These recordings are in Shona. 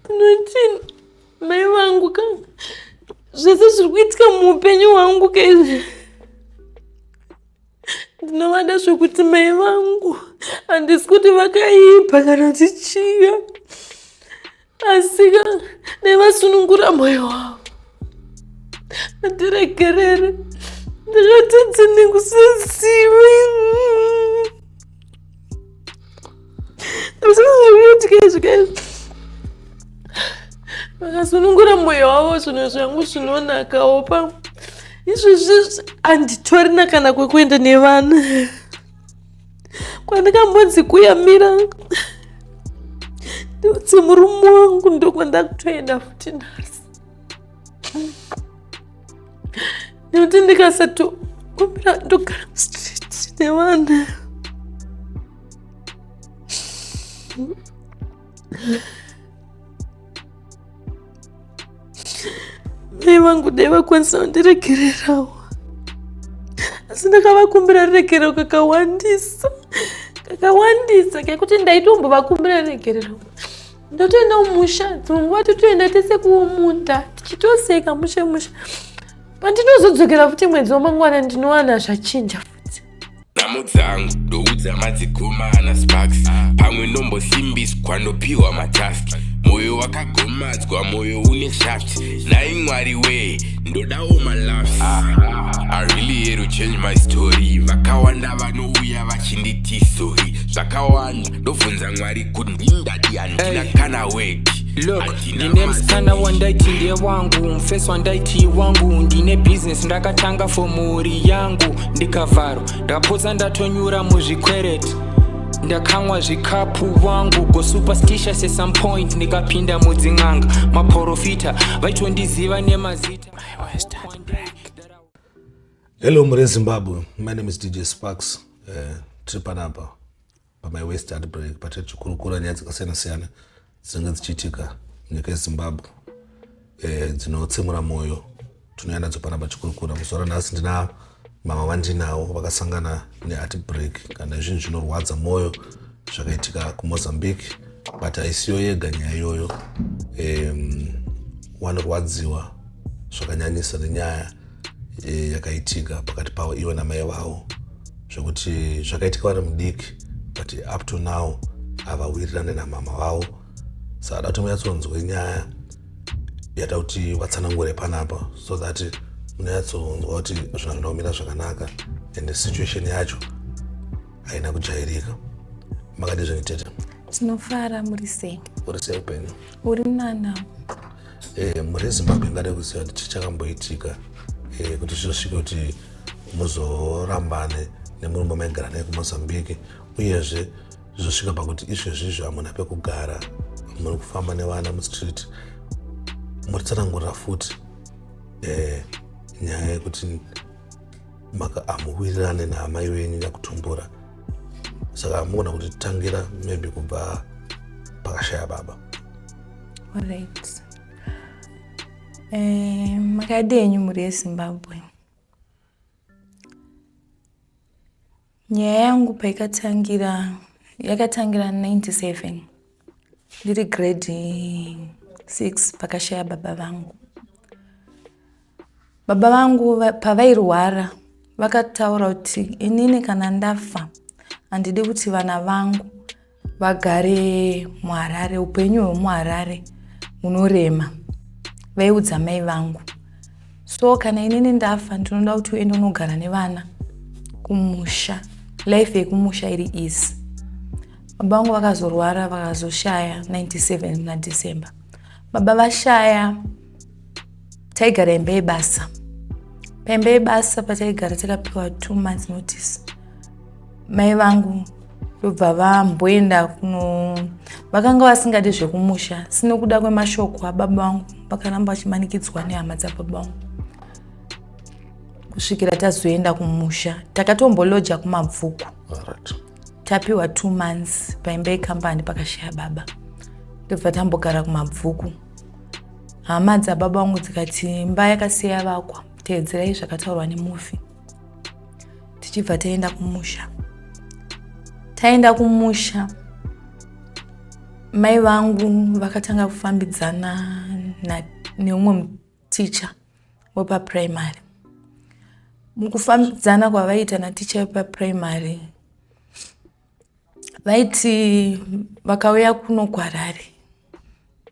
Noti mai vangu ka zvese zviri kuitika muupenyu hwangu kaizvi. Ndinovada zvokuti mai vangu handisi kuti vakaipa kana kuti chiya, asi nevasunungura mwoyo wavo. Ndiregerere, ndakatadza nekusaziva. Vakasunungura mwoyo wavo zvinhu zvangu zvinonakawo pa izvezvi handitorina kana kwekuenda nevana. Kwandikambonzi kuyamira ndudzi murume wangu ndokwandakutoenda futi nhasi. Nekuti ndikasatokumbira ndogara mustriti nevana. Mai vangu dai vakwanisa kundiregererawo, asi ndakavakumbira ruregerero kakawandisa kekuti ndaitombovakumbira ruregerero ndotoenda kumusha. Dzimwe nguva totoenda tese kuomunda tichitoseka mushe pandinozodzokera futi mwedzi wamangwana ndinowana zvachinja futi. Namudzangu ndoudza madzigomana sparks pamwe ndombosimbiswa ndopiwa mataski. Moyo wakagomadzwa, moyo une shaft. Nai Mwari we ndodawo malaughs. I really had to change my story. Vakawanda vanouya vachinditi sorry. Zvakawanda ndobvunza Mwari kuti ndindadi handina kana weki. Look, ndine musikana wandaiti ndiye wangu, mufesi wandaiti wangu, ndine business ndakatanga fomuri yangu, ndikavharo ndakapodza ndatonyura muzvikwereti, ndakamwa zvikapu wangu, go superstitious at some point ndikapinda mudzin'anga, maprofita vaitondiziva nemazita. Worst Heartbreak. Hello Mure Zimbabwe, my name is DJ Sparks. Tripanapa pa my Worst Heartbreak, patichikurukura nyaya dzakasiyana-siyana dzinenge dzichiitika munyika yeZimbabwe dzinotsemura mwoyo. Tunoenda Tripanapa chikurukura. Muzuva ranhasi ndina mama vandinawo vakasangana neheartbreak kana zvinhu zvinorwadza mwoyo zvakaitika kuMozambique, but haisiyo yega nyaya iyoyo. Vanorwadziwa zvakanyanyisa nenyaya yakaitika pakati pavo ivo namai vavo, zvokuti zvakaitika vari mudiki, but up to now havawirirane namama vavo. Saka da kuti munyatsonzwe nyaya yada kuti vatsanangure panapa, so that munyatsonzwa kuti zvinhu zvinomira zvakanaka and situation yacho haina kujairika. Makadi zvinhu tete? Tinofara. Muri sei? Uri sei upenyu? Uri nana? Muri Zimbabwe ngade kuziva kuti chichakamboitika kuti zvisvike kuti muzorambane nemurume maigara naye kuMozambique, uyezve zvosvika pakuti izvezvizvo hamuna pekugara, muri kufamba nevana mustreet. Muri tsanangurira futi nyaya yekuti hamuwirirane naamai venyu nakutumbura. Saka muona kuti tangira maybe kubva pakashaya baba. Alright. Makadi enyu muri yeZimbabwe. Nyaya yangu yakatangira 97 ndiri grade 6 pakashaya baba vangu. Baba vangu pavairwara vakataura kuti inini kana ndafa handidi kuti vana vangu vagare muHarare, upenyu hwemuHarare hunorema. Vaiudza mai vangu, so kana inini ndafa ndinoda kuti uende unogara nevana kumusha, life yekumusha iri easy. Baba vangu vakazorwara vakazoshaya 97 naDecember. Baba vashaya, taigara imba yebasa. Paimba yebasa pataigara takapiwa 2 months notice. Mai vangu ndobva vamboenda vakanga vasingadi zvekumusha, sino kuda kwemashoko ababa vangu, vakaramba vachimanikidzwa nehama dzababa vangu. Kusvikira tazoenda kumusha, takatomboloja kuMabvuku. Tapiwa 2 months paimba yekambani pakashaya baba. Ndobva tambogara kuMabvuku. Hama dzababa vangu dzikati imba yakasiya vakwa, teedzerai zvakataurwa nemufi. Tichibva taenda kumusha. Taenda kumusha, mai vangu vakatanga kufambidzana neumwe teacher wepa primary. Mukufambidzana kwavaita naticha wepa primary, vaiti vakauya kuno kwarari,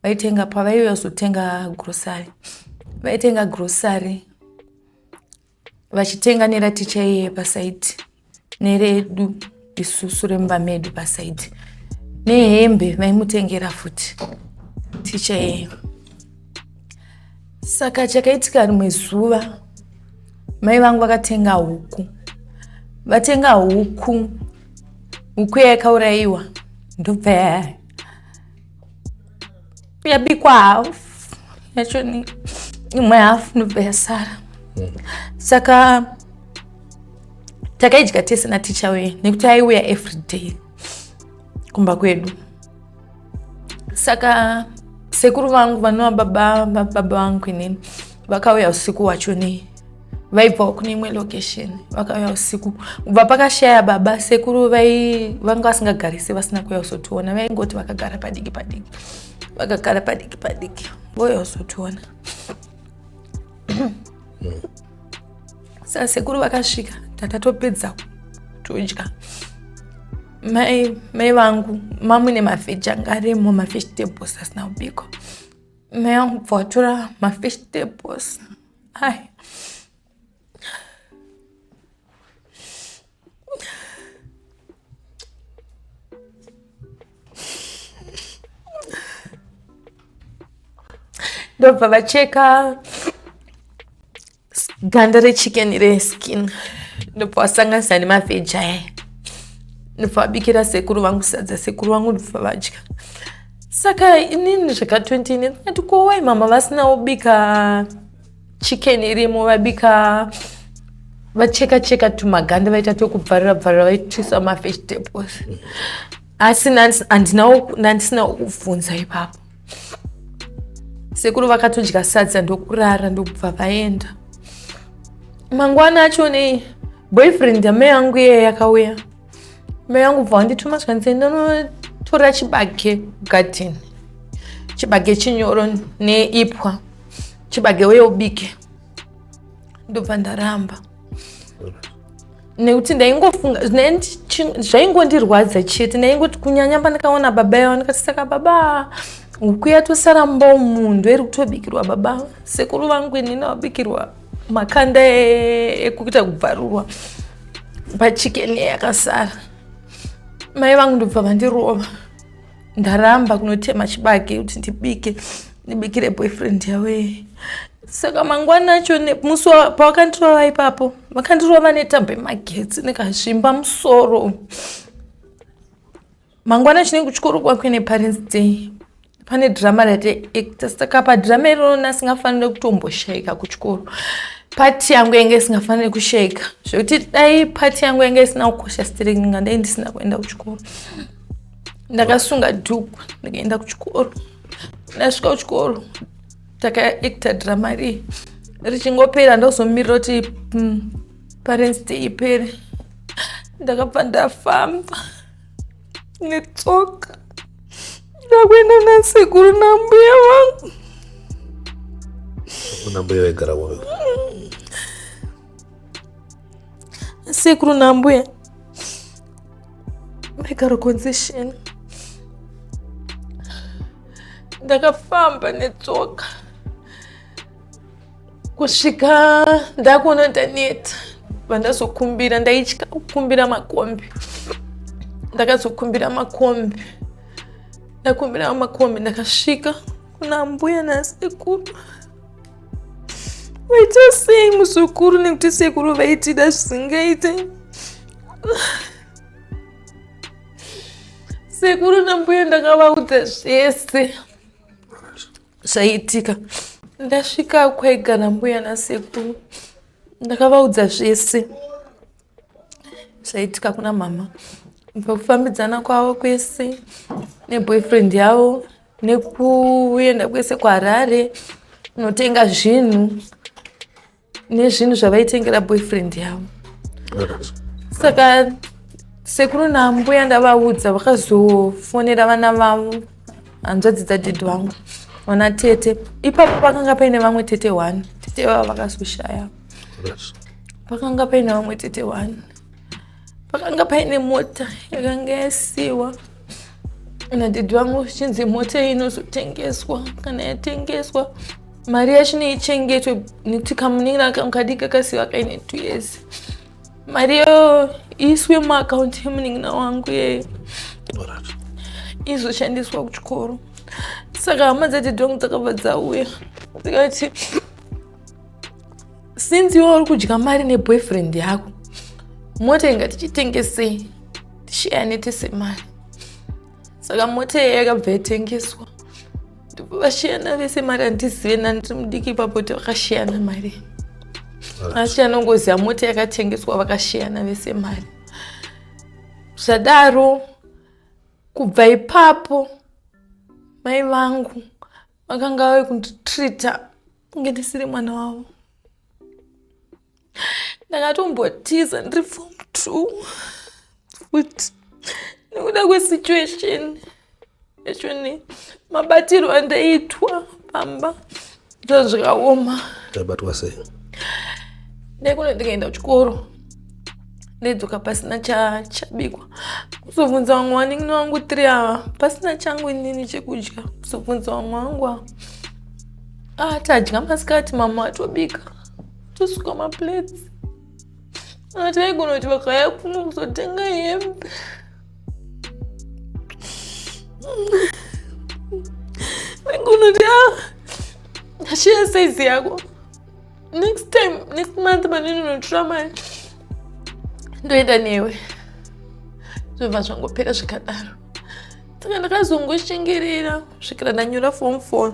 vaitenga pavaizotenga grocery, vaitenga grocery vachitenga nera ticha iye pasaiti, neredu isusu remba medu pasaiti, nehembe vaimutengera futi ticha iye. Saka chakaitika rimwe zuva, mai vangu vakatenga huku. Vatenga huku yakauraiwa, ndobva yabikwa half, yacho ni imwe half ndobva yasara. Saka takaidya tese naticha weye nekuti aiuya everyday kumba kwedu. Saka sekuru vangu vanova baba vangu inini vakauya usiku wachoni, vaibva kune imwe location, vakauya usiku. Kubva pakashaya baba, sekuru vanga vasingagarise vasina kuuya kuzotiona, vaingoti vakagara padiki vakagara padiki voya kuzotiona. Saka sekuru vakasvika, tatatopedza kudya. Mai vangu mamwe nemafish anga arimo, mavegetables asina kubikwa. Mai vangu bva vatora mavegetables, hai ndobva vacheka ganda rechicken reskin, ndobva vasanganisa nemaveji aya, ndobva vabikira sekuru vangu sadza, sekuru vangu ndobva vadya. Saka inini zvakatoti ndikati kowai mama vasina kubika chicken irimo, vabika vacheka tumaganda vaita tokubvarira vaitisa mavegetables. Asi ndandisina kuvunza ipapo. Sekuru vakatodya sadza ndokurara ndobva vaenda. Mangwana acho ne boyfriend yamai yangu iye yakauya. Mai yangu bva vandituma zvanzi ndinotora chibage garden, chibage chinyoro neipwa, chibage uye ubike. Ndobva ndaramba nekuti ndaingofunga zvaingondirwadza chete, ndaingoti kunyanya pandakaona baba yavo ndikati saka baba huku yatosara mbomundu iri kutobikirwa baba. Sekuru vangu inini vabikirwa makanda ekuita kubvarurwa pachikeni yakasara. Mai vangu ndobva vandirova, ndaramba kunotema chibage kuti ndibikire boyfriend yawe. Saka mangwana acho musi pavakandirova ipapo, vakandirova netambo yemagetsi nekazvimba musoro. Mangwana acho nekuchikoro kwakwe neparents day, pane drama rati saka padrama irona singafanire kutomboshaika kuchikoro. Pati yangu yange isingafanire kushaika, zvekuti dai pati yangu yange isina kukosha steering ndai ndisina kuenda kuchikoro. Ndakasunga dhuku ndikaenda kuchikoro. Ndasvika kuchikoro takaacta drama richingopera ndozomirira kuti parents day ipere. Ndakabva ndafamba netsoka ndakuenda nasekuru nambuya vangu. Nambuya vaigara kupi? Sekuru nambuya vaigara Concession. Ndakafamba netsoka kusvika ndakuona ndaneta, vandazokumbira, ndaitya kukumbira makombi. Ndakazokumbira makombi, ndakumbira makombi, ndakasvika kuna mbuya nasekuru. Vaita sei muzukuru nekuti sekuru vaitida zvisingaite. Sekuru nambuya ndakavaudza zvese zvaitika. Ndasvika kwaigara mbuya nasekuru, ndakavaudza zvese zvaitika kuna mama. Pakufambidzana kwavo kwese neboyfriend yavo, nekuenda kwese kwaRarare kunotenga zvinhu nezvinhu zvavaitengera boyfriend yavo. Saka sekuru nambuya ndavaudza, vakazofonera vana vavo hanzvadzi dzadhedhi vangu ona tete. Ipapo pakanga paine vamwe tete 1. Tete vava vakazoshaya. Pakanga paine vamwe tete 1. Pakanga paine mota yakanga yasiwa nadhedhi vangu chinzi mota inozotengeswa. Kana yatengeswa mari yacho neichengetwe netikamuningira kamukadiki kakasiwa kaine 2 years. Mari yo iswe muakaunti yemunin'ina wangu yeyo izoshandiswa kuchikoro. Saka hama dzadhedhi vangu dzakabva dzauya dzikati, since iwe uri kudya mari neboyfriend yako, mota ingatichitengesei tishiyane tese mari. Saka mota iye yakabva yatengeswa. Vashiyana vese mari handizive nandiri mudiki ipapo kuti vakashiyana mari. Asi anongoziva mota yakatengeswa vakashiyana vese mari. Zvadaro kubva ipapo mai vangu vakanga vave kunditreata kunge ndisiri mwana wavo. Ndakatombotiza ndiri form 2 futi nekuda kwesituation yachoni mabatiro andaitwa pamba zvazvikaoma. Ndabatwa sei? Ndaikuno ndikaenda kuchikoro ndedzoka pasina chabikwa. Kuzobvunza vamwe vanin'ina wangu 3 ava pasina changu inini chekudya. Kuzobvunza vamwe vangu ava tadya masikati mama atobika tosuka maplates. Taigona kuti vakauya kuno kuzotenga hembe. Taigona kuti ndashiya size yako. Next month pandinonotora mari ndoenda newe. Zvobva zvangopera zvikadaro. Saka ndakazongoshengerera kusvikira ndanyora form 4.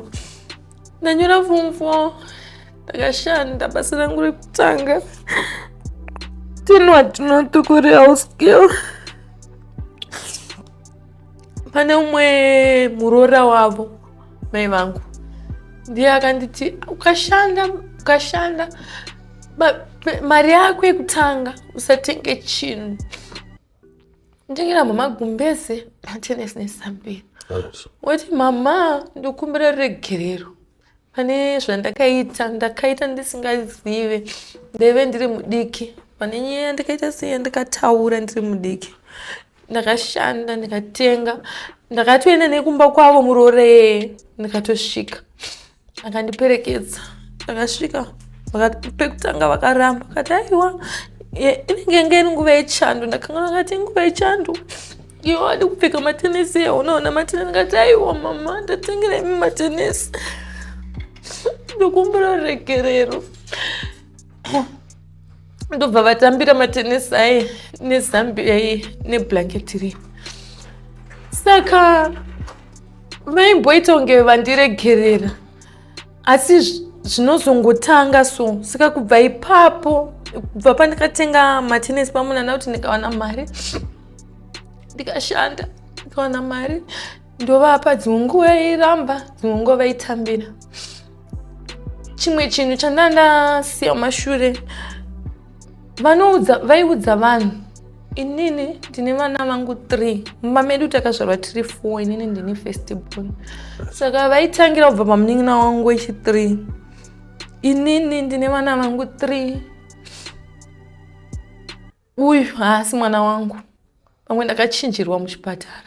Ndanyora form 4 ndakashanda basa rangu rekutanga. Tinotokore house girl. Pane umwe murora wavo mai vangu ndiye akanditi ukashanda mari yako yekutanga usatenge chinhu. Nditengera mama gumbeze matenesi nesambiro. Wati mama ndokumbira regerero. Pane zvandakaita ndakaita ndisingazive ndeve ndiri mudiki. Pane nyaya ndakaita sei ndakataura ndiri mudiki. Ndakashanda ndikatenga ndakatoenda nekumba kwavo murore ndikatosvika. Akandiperekedza. Ndakasvika pekutanga vakaramba kati aiwa inenge nguva yechando. Ndakanga ndakati nguva yechando iwe wadi kupfeka matenesi unaona matenesi. Ndakati aiwa mama ndatengera imi matenesi. Ndokumbira regerero. Ndobva vatambira matenesi ai nezambi ai neblanketi iri. Saka vaimboita kunge vandiregerera asi zvinozongotanga so. Saka kubva ipapo kubva pandikatenga matenesi pamunana kuti ndikawana mari ndikashanda ndikawana mari ndovapa dzimwe nguva yairamba dzimwe nguva vaitambira. Chimwe chinhu chandandasiya mashure vaiudza vanhu inini ndine vana vangu 3. Mumba medu takazvarwa tiri 4. Inini ndine first born. Saka vaitangira kubva pamunin'ina wangu wechi3. Inini ndine vana vangu 3. Uyu haasi mwana wangu. Pamwe ndakachinjirwa muchipatara.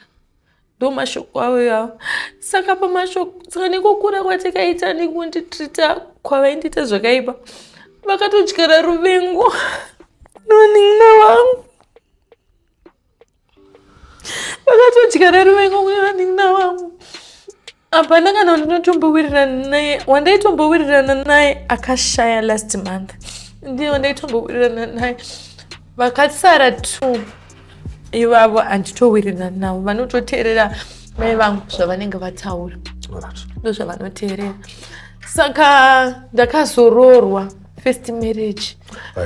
Ndo mashoko avo yavo. Saka pamashoko saka nekukura kwatakaita nekunditreata kwavaindita zvakaipa vakatodyara ruvengo nonin'ina wangu. Vakatodyara ruvengo nonin'ina wangu. Hapana kana ndinotombowirirana naye. Wandaitombowirirana naye akashaya last month. Ndiye wandaitombowirirana naye. Vakatsara 2 ivavo handitowirirana navo. Vanototeerera mai vangu zvavanenge vataura. Ndo zvavanoteerera. Saka ndakazororwa first marriage.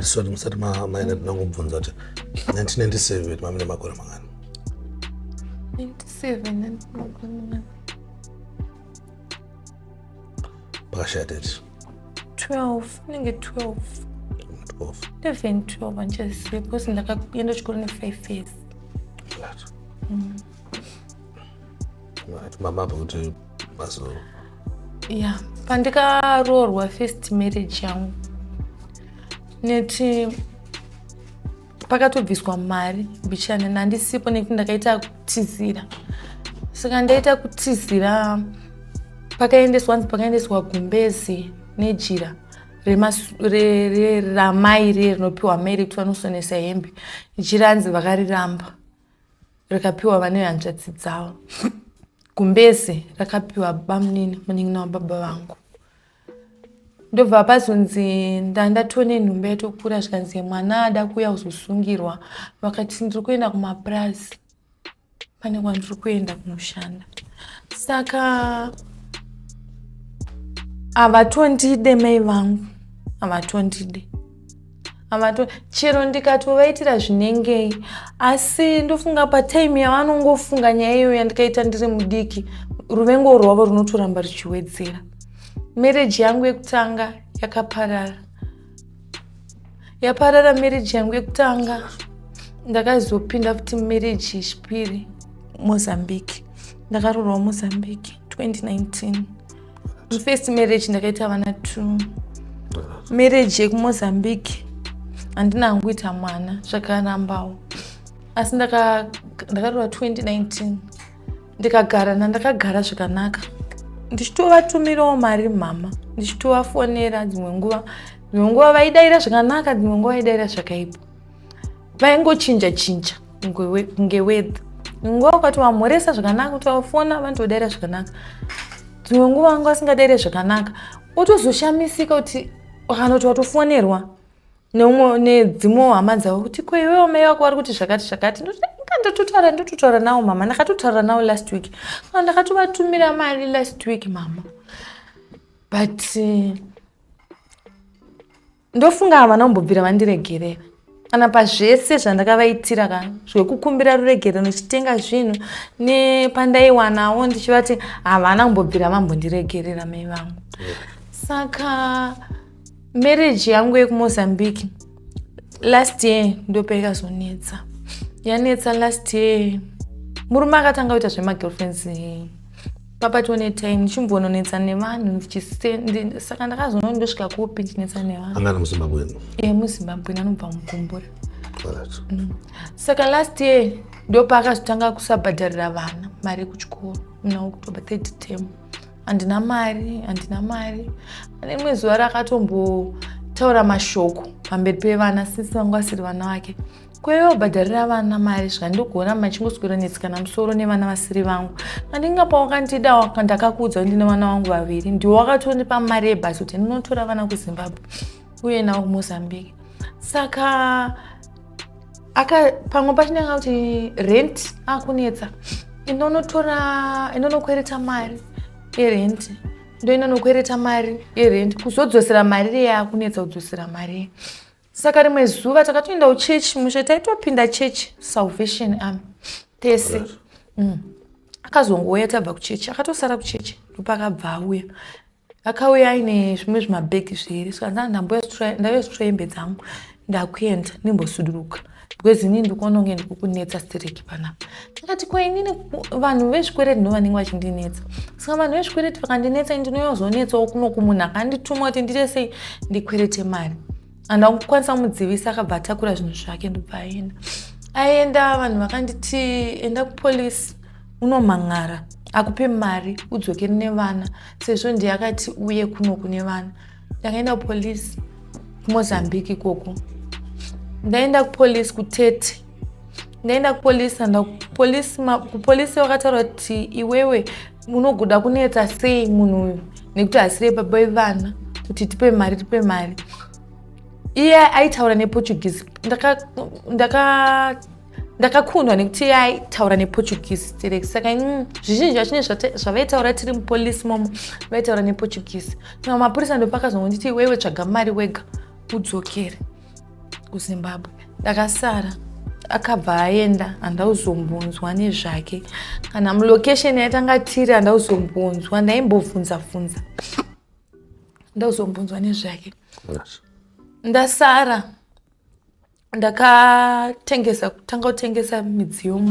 Sorry musati maina tinongobvunza kuti 1997 mamine makore mangani? 97 makore mangani? Pakashaya date? 12. Inenge 12. 12 handizivi because ndakaenda chikoro ne5 years. Mama kuti baso. Yeah, pandikaroorwa first marriage yangu. Neti pakatobviswa mari bichana nandisipo nekuti ndakaita kutizira. Saka ndaita kutizira pakaendeswa gumbezi nejira ramai rinopiwa mai kuti vanosonesa hembe. Jira hanzi vakariramba rikapiwa vane hanzvadzi dzavo. Gumbezi rakapiwa bamunini munin'ina wababa vangu. Ndobva pazonzi ndatone nhumbi yatokura zvikanzi mwana ada kuuya kuzosungirwa. Vakati ndiri kuenda kumaprazi. Pane kwandiri kuenda kunoshanda. Saka havatondide mai vangu. Havatondide. Chero ndikatovaitira zvinengei. Asi ndofunga patime yavanongofunga nyaya iyo yandikaita ndiri mudiki, ruvengo rwavo runotoramba ruchiwedzera. Marriage yangu yekutanga yakaparara. Yaparara marriage yangu yekutanga. Ndakazopinda futi marriage yechipiri Mozambique. Ndakaroorwa Mozambique 2019. First marriage ndakaita vana 2. Marriage yekuMozambique handina hanguita mwana zvakarambawo. Asi ndakaroorwa 2019. Ndakagara zvakanaka. Ndichitovatumirawo mari mama. Ndichitovafonera dzimwe nguva vaidaira zvakanaka, dzimwe nguva vaidaira zvakaipa. Vaingochinja ngewedha. Nguva ukati wamhoresa zvakanaka, kuti wafona vanotodaira zvakanaka. Dzimwe nguva vanga vasingadaire zvakanaka. Utozoshamisika kuti wakanoti watofonerwa nedzimwe hama dzavo kuti ko iwewe mai vako vari kuti zvakati. Ndototaura nawo mama. Ndakatotaura nawo last week. Ndakatovatumira mari last week mama. But ndofunga havana kumbobvira vandiregerera. Kana pazvese zvandakavaitira zvekukumbira ruregerero ndichitenga zvinhu nepandaiwanawo ndichivati havana kumbobvira vambondiregerera mai vangu. Saka marriage yangu yekuMozambique last year ndopaikazonetsa. Yanetsa last year. Murume akatanga kuita zvemagirlfriends papatone time ndichimbononetsa nevanhu saka ndakazoona ndosvika kupi ndinetsa nevanhu. Angana muZimbabwe. muZimbabwe anobva muGombora. Saka last year ndopakazotanga kusabhadharira vana mari kuchikoro muna October 3rd term. Handina mari. Ane rimwe zuva rakatombotaura mashoko pamberi pevana sisi vangu vasiri vana vake. Kwaiva bhadharira vana mari zvandogona machingoswera netsikana musoro nevana vasiri vangu. Handingapawo wakandida ndakakudza ndine vana vangu 2. Ndiwo wakatondipa mari yebhasi kuti ndinotora vana kuZimbabwe uye nawo kuMozambique. Saka pamwe pachinanga kuti rent akunetsa. Inonokwereta mari yerent. Ndoinonokwereta mari yerent. Kuzodzosera mari yakunetsa kudzosera mari. Saka rimwe zuva takatoenda kuchechi, mushe taitopinda chechi Salvation Army tese. Akazongouya tabva kuchechi, akatosara kuchechi ndopakabva auya. Akauya aine zvimwe zvimabhegi zviri. Saka ndayositra hembe dzangu ndakuenda nimbosuduruka. Because inini ndikuona kunge ndikukunetsa stereki panapa. Ndakati kwa inini vanhu vezvikwereti ndovanenge vachindinetsa. Saka vanhu vezvikwereti vakandinetsa ndinozonetsawo kuno kumunhu akandituma kuti ndiite sei ndikwerete mari. Andakukwanisa kumudzivisa akabva atakura zvinhu zvake ndobva aenda. Vanhu vakanditi enda kupolisi unomhan'ara akupe mari udzokere nevana sezvo ndiye akati uye kuno kune vana. Ndakaenda kupolisi kuMozambique ikoko. Ndaenda kupolisi kuTete. Ndaenda kupolisi kupolisi vakataura kuti iwewe unogoda kunetsa sei munhu uyu nekuti hasiri baba vevana kuti tipe mari. Iye aitaura nePortuguese. Ndakakundwa nekuti iye aitaura nePortuguese stereki. Saka zvizhinji zvachine zvavaitaura tiri mupolisi momo vaitaura nePortuguese. Saka mapurisa ndopakazongonditi iwewe tsvaga mari wega udzokere kuZimbabwe. Ndakasara. Akabva aenda. Handauzombonzwa nezvake. Kana mulocation yaitanga tiri handauzombonzwa. Ndaimbobvunza. Handauzombonzwa nezvake. Ndasara. Tanga kutengesa midziyo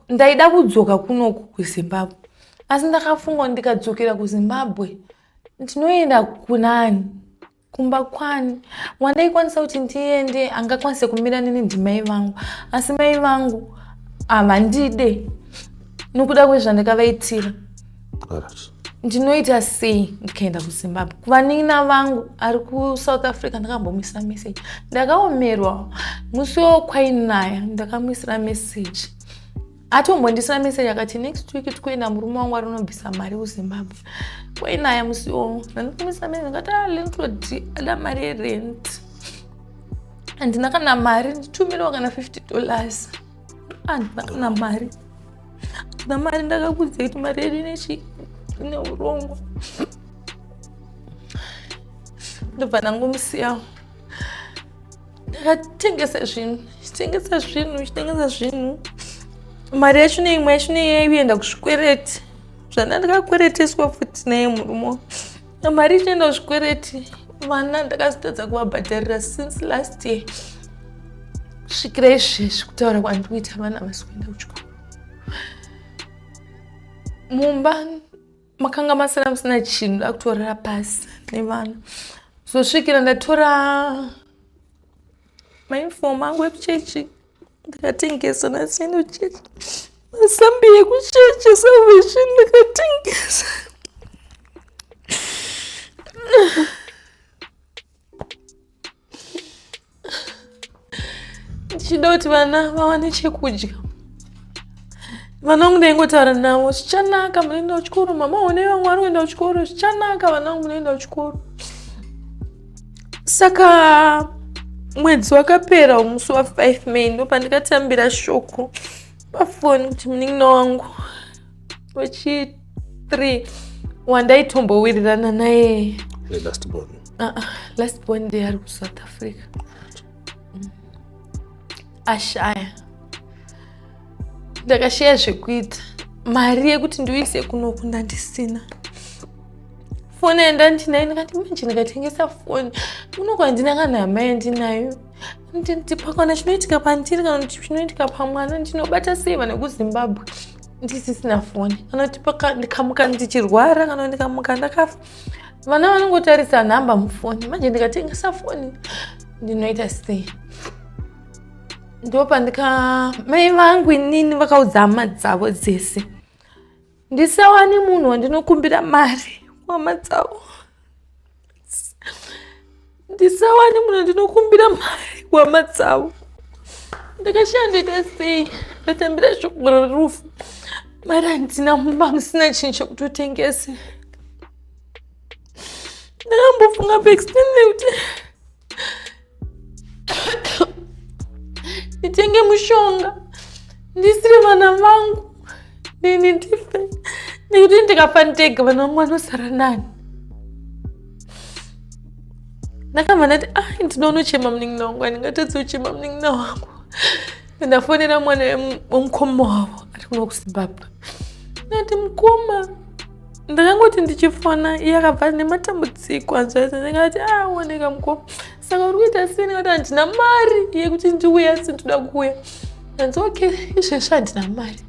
ndaida kudzoka kunoku kuZimbabwe. Asi ndakafunga ndikadzokera kuZimbabwe ndinoenda kunani? Kumba kwani? Wandaikwanisa kuti ndiende angakwanise kumira nini ndimai vangu. Asi mai vangu havandide nokuda kwezvandakavaitira. Ndinoita sei ndikaenda kuZimbabwe? Kuvanina vangu ari kuSouth Africa ndakambomisa message. Ndakaomerwa musi wokwainaya ndakamuisira message. Atombondisira message akati next week tikuenda murume wangu arinobvisa mari kuZimbabwe. Kwainaya musi wo ndakamuisira message ngati lentodi ada mari yerent. Andina kana mari nditumirawo kana $50. Andina kana mari. Na mari ndakakudza kuti mari yedu ine urongwa. Ndobva ndangomusiyawo. Ndakatengesa zvinhu. Mari yacho neimwe yacho yaienda kuzvikwereti. Zvandakakwereteswa futi naye murume. Mari ichienda kuzvikwereti. Vana ndakazotadza kuvabhadharira since last year. Kusvikira izvezvi kutaura kwandikuita vana vasi kuenda kuchikoro. Mumba makanga masara musina chinhu ndakutorera pasi nevana. Zosvikira ndatora mainifomu angu ekuchechi ndakatengesa nasienda kuchechi. Masambi ekuchechi salvation ndakatengesa. Ndichida kuti vana vawane chekudya. Vana vangu ndaingotaura navo, zvichanaka munoenda kuchikoro, mama one vangu vari kuenda kuchikoro, zvichanaka vana vangu munoenda kuchikoro. Saka mwedzi wakapera musi wa5 May ndopandikatambira shoko pafoni kuti munin'ina wangu wechi3 wandaitombowirirana naye last born day ari kuSouth Africa. Ashaya. Ndakashaya zvekuita. Mari yekuti ndiuise kunoku ndandisina. Foni yandandinayo ndikati manje ndikatengesa foni. Unoku handina kana mai ndinayo. Ndipakana chinoitika pandiri kana kuti chinoitika pamwana ndinobata sei vana kuZimbabwe ndisisina foni. Kana kuti ndikamuka ndichirwara kana ndikamuka ndakafa. Vana vanongotarisa nhamba mufoni. Manje ndikatengesa foni ndinoita sei? Ndopa mai vangu inini vakaudza hama dzavo dzese ndisawani munhu wandinokumbira mari kuhama dzavo. Ndisawani munhu wandinokumbira mari kuhama dzavo. Ndakashaya ndoita sei? Ndatambira shoko rerufu. Mari handina mumba musina chinhu chokutotengesa. Ndakambofunga paextende kuti nditenge mushonga ndisiri vana vangu nini ndife nekuti ndikafa ndega vana vangu vanosara nani. Ndakabva ndati ndinonochema munin'ina wangu handingatadzi kuchema munin'ina wangu. Ndafonera mwana womukoma wavo ari kuno kuZimbabwe. Ndati mukoma ndakangoti ndichifona iye akabva nematambudziko anzvaita. Ndakati oneka mukoma. Saka uri kuita sei? Ndikati handina mari yekuti ndiuye asi ndoda kuuya. Ndanzi okay izvezvi handina mari.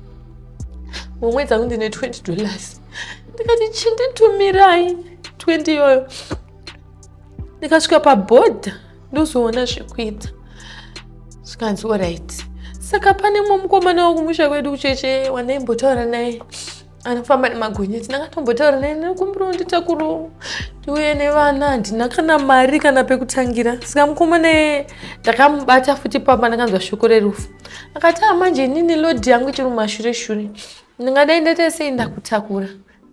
Mumwedzi wangu ndine $20. Ndikati chinditumirai 20 iyoyo. Ndikasvika pabhodha ndozoona zvekuita. Zvikanzi alright. Saka pane mumwe mukomana wokumusha kwedu kucheche wandaimbotaura naye anofamba nemagonyeti. Ndakatombotaura naye ndinokumbira unditakurawo ndiuye nevana handina kana mari kana pekutangira. Saka mukomana ndakamubata futi pamba ndakanzwa shoko rerufu. Akati manje inini lodhi yangu ichiri mumashure shure. Ndingadai ndaita sei ndakutakura.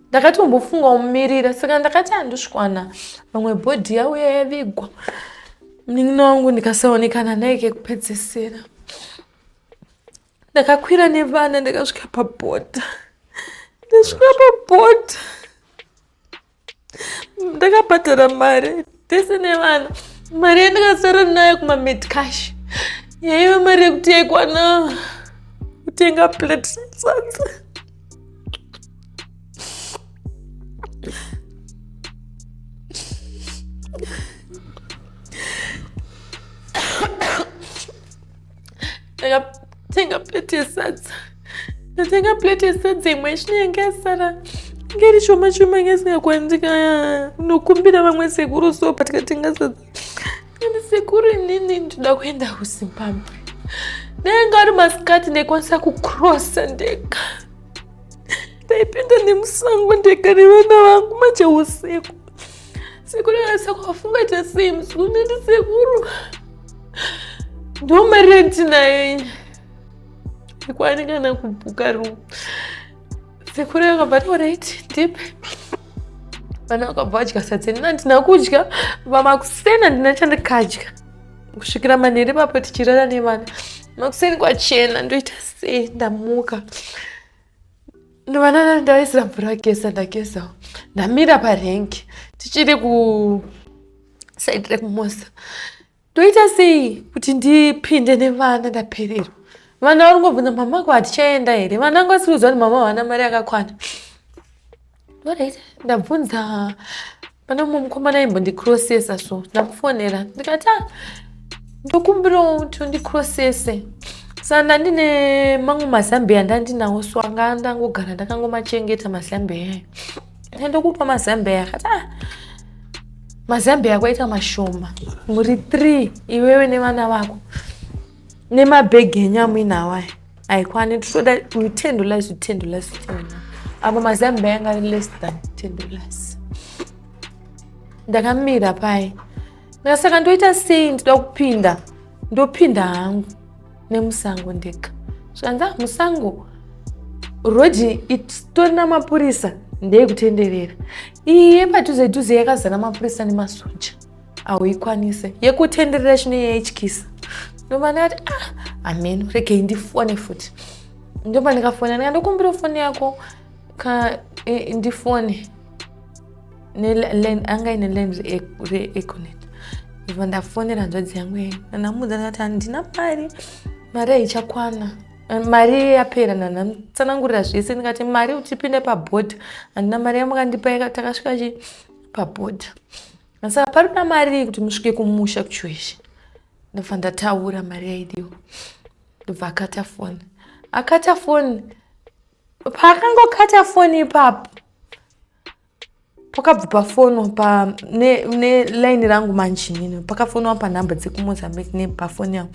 Ndakatombofunga umumirira. Saka ndakati handosvikwana vamwe bhodhi yauya yavigwa. Munin'ina wangu ndikasaonekana naye kekupedzesera. Ndakakwira nevana ndakasvika pabhodha. Ndakabhadhara mari tese nevana. Mari yandakasara nayo kumamedcash yaiva mari yekuti yaikwana kutenga plate sadza. Ndakatenga plate yesadza ndatenga plate yesadza imwe chinenge yasara ngeri shoma shoma ngesingakwandika nokumbira vamwe sekuru sopa tikatenga sadza ende sekuru inini ndoda kuenda kuZimbabwe nenge ari masikati ndaikwanisa kucrossa ndega ndaipinda nemusango ndega nevana vangu majeusiku sekuru akasakwafunga ita sei musikuru neti sekuru ndomarenti nayo ikwanikana kubhuka rumu sekuru yakabva alright ndipe vana vakabva vadya sadza nina ndina kudya vamakuseni handina chandikadya kusvikira manheru ipapo tichirara nevana makuseni kwachena ndoita sei ndamuka ndovana ndaisira mvura gesa ndagezawo ndamira parengi tichiri kusaidi rekuMoza ndoita sei kuti ndipinde nevana ndapererwa vana vari ngobvunza mama ako hatichaenda here vana angu asiri kuziva kuti mama havana mari yakakwana alright ndabvunza pane mumwe mukomana aimbondicrossesa so ndamufonera ndikati ndokumbirawo kuti undicrossese saka ndandine mamwe mazambiya ndandinawo so anga ndangogara ndakangomachengeta mazambiya ayo ndokupa mazambiya akati mazambiya kwaita mashoma muri 3 iwewe nevana vako nemabhegi enyu inawo aikwani toda $10 apa mazambiya anga ari less than $10 ndakamira pai ndakasaka ndoita sei ndida kupinda ndopinda hangu nemusango ndega zvanza musango rodi itori namapurisa ndeyekutenderera iyi yepadhuze yakazara mapurisa nemasoja hauikwanise yekutenderera chino yaityisa ndoba ndakati amen regei ndifone futi ndoba ndikafona ndikandokumbira foni yako ndifone anga ine land reeconet iva ndafonera hanzvadzi yangu nanamuudza ndikati handina mari haichakwana mari yapera ndanamutsanangurira zvese ndikati mari utipinde pabhodha handina mari yamukandipa takasvika pabhodha saka parina mari kuti musvike kumusha kuchihure ndobva ndataura mari yaidiwa ndobva akata foni paakangokata foni ipapo pakabva pafono nelaini rangu manjinini pakafonwa panhamba dzekuMozambique nepafoni yangu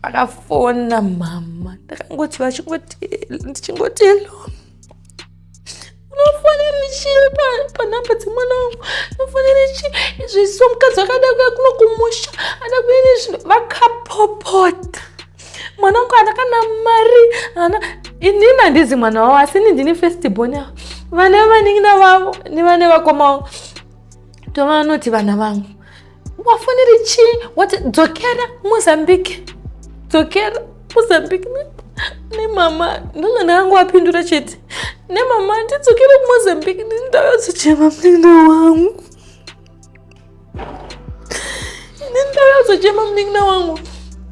pakafona mama ndakangoti ndichingotelo unofonere chii panhamba dzemwana wangu unofonere chii izvi so mukadzi wakada kuya kuno kumusha ada kuene zvino vakapopota mwana wangu handakana mari inini handizi mwana wavo asi ini ndini festibon yavo vana vanin'ina vavo nevane vakoma vangu tovanoti vana vangu wafonere chii wati dzokera Mozambique nemama ndonga ndakangu wapindura chete nemama ndidzokere kuMozambique ndindayozochema munin'ina wangu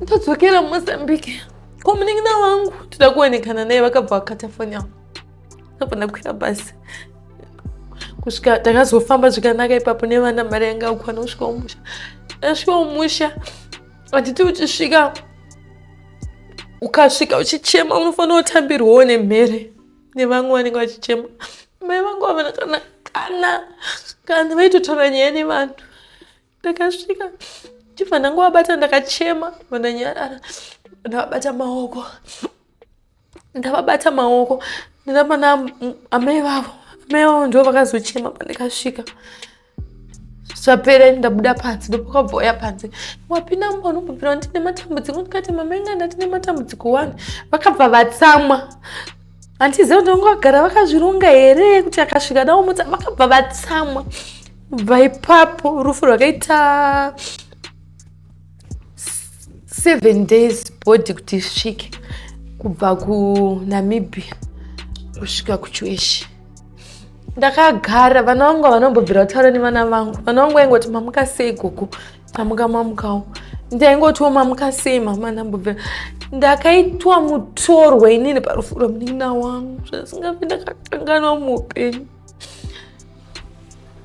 ndodzokera Mozambique ko munin'ina wangu toda kuonekana naye vakabva vakata foni yangu ndobva ndakwira basi kusvika takazofamba zvakanaka ipapo nevana mari yanga akwana kusvika umusha ndasvika umusha handiti uchisvika ukasvika uchichema unofanira kutambirwawo nemhere nevamwe vanenge vachichema mai vangu vavanakana kana vaitotaura nyaya nevanhu ndakasvika chibva ndanguvabata ndakachema vandanyarara ndavabata maoko ndinapana amai vavo ndo vakazochema pandikasvika zvapera ndabuda panze ndopakabva uya panze wapinda mumba unombobvira ndine matambudziko ndikati mamenga ndatine matambudziko 1 vakabva vatsamwa handiziva kuti vangavagara vakazvironga here kuti akasvika navo mutsa vakabva vatsamwa kubva ipapo rufu rwakaita 7 days bhodhi kuti isvike kubva kuNamibia kusvika kuchihure ndakagara vana vangu vanombobvira kutaura nevana vangu vana vangu vaingoti mamuka sei gogo mamukawo ndaingotiwo mamuka sei mama ndambobvira ndakaitwa mutorwa inini parufu rwomunin'ina wangu zvasingafi ndakakanganwa muupenyu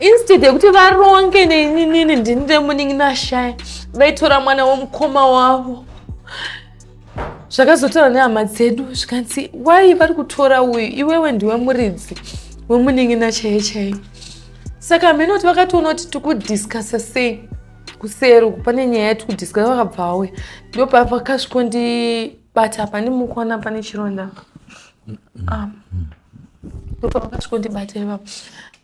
instead yekuti varonge neinini ndinide munin'ina shaya vaitora mwana womukoma wavo zvakazotaura nehama dzedu zvikanzi wai vari kutora uyu iwewe ndiwe muridzi wemunin'ina chaiye chaiye. Saka menoti vakatoona kuti tikudhiskasa sei kuseri pane nyaya yati kudhiskasa vakabva vauya ndo pavakasvikondibata pani mukona pane chironda ndo pavakasvikondibata ivavo